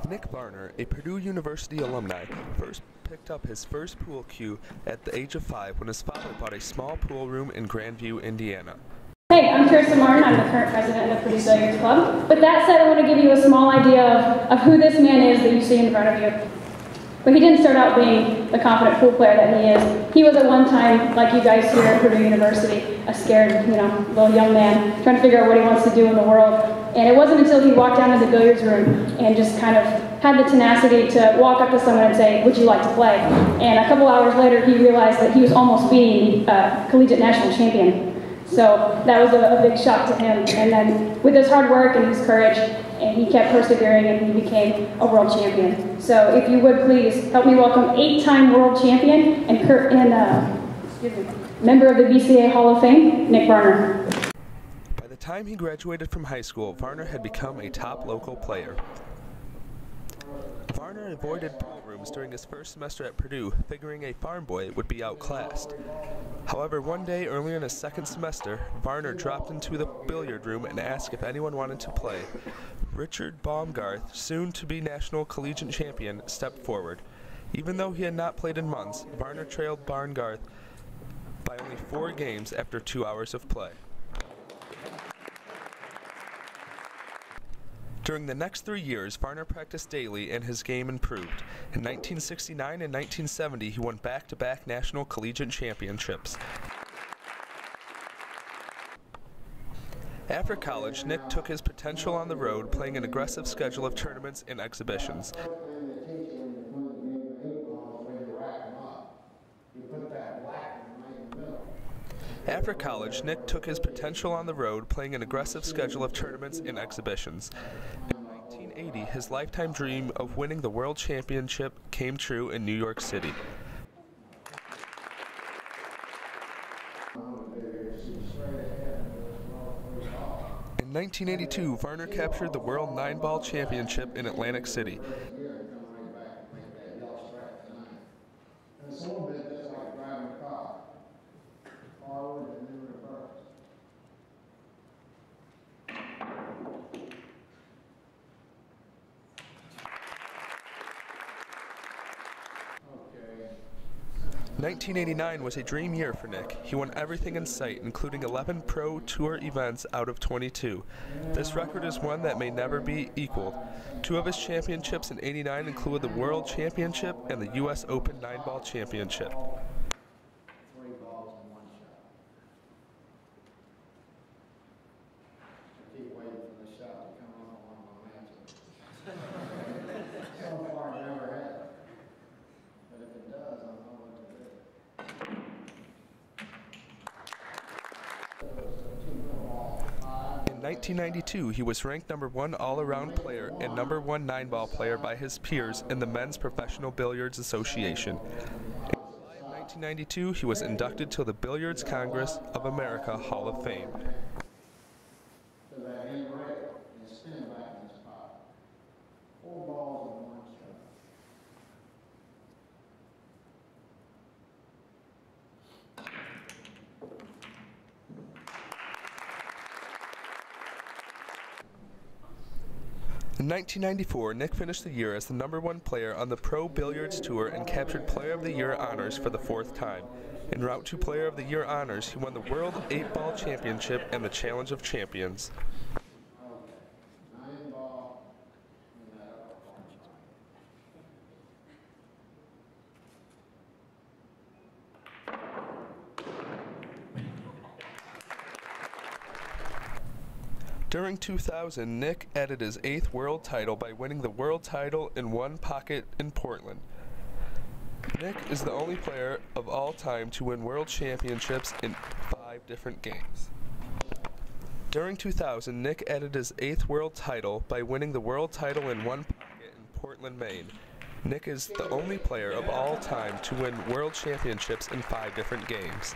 Nick Varner, a Purdue University alumni, first picked up his first pool cue at the age of 5 when his father bought a small pool room in Grandview, Indiana. Hey, I'm Martin. I'm the current president of the Purdue Billiards Club. With that said, I want to give you a small idea of who this man is that you see in front of you. But he didn't start out being the confident pool player that he is. He was at one time, like you guys here at Purdue University, a scared, little young man trying to figure out what he wants to do in the world. And it wasn't until he walked down to the billiards room and just kind of had the tenacity to walk up to someone and say, "Would you like to play?" And a couple hours later, he realized that he was almost being a collegiate national champion. So that was a big shock to him. And then with his hard work and his courage, and he kept persevering and he became a world champion. So if you would please help me welcome 8-time world champion and member of the BCA Hall of Fame, Nick Varner. By the time he graduated from high school, Varner had become a top local player. Varner avoided pool rooms during his first semester at Purdue, figuring a farm boy would be outclassed. However, one day earlier in his second semester, Varner dropped into the billiard room and asked if anyone wanted to play. Richard Baumgarth, soon to be national collegiate champion, stepped forward. Even though he had not played in months, Varner trailed Baumgarth by only 4 games after 2 hours of play. During the next 3 years, Varner practiced daily and his game improved. In 1969 and 1970, he won back-to-back national collegiate championships. After college, Nick took his potential on the road, playing an aggressive schedule of tournaments and exhibitions. After college, Nick took his potential on the road, playing an aggressive schedule of tournaments and exhibitions. In 1980, his lifetime dream of winning the World Championship came true in New York City. In 1982, Varner captured the World 9-Ball Championship in Atlantic City. In 1989 was a dream year for Nick. He won everything in sight, including 11 Pro Tour events out of 22. This record is one that may never be equaled. 2 of his championships in '89 include the World Championship and the U.S. Open 9-Ball Championship. In 1992, he was ranked #1 all-around player and #1 9-ball player by his peers in the Men's Professional Billiards Association. In July of 1992, he was inducted to the Billiards Congress of America Hall of Fame. In 1994, Nick finished the year as the #1 player on the Pro Billiards Tour and captured Player of the Year honors for the 4th time. En route to Player of the Year honors, he won the World 8-Ball Championship and the Challenge of Champions. During 2000, Nick added his 8th world title by winning the world title in one pocket in Portland. Nick is the only player of all time to win world championships in 5 different games. During 2000, Nick added his 8th world title by winning the world title in one pocket in Portland, Maine. Nick is the only player of all time to win world championships in 5 different games.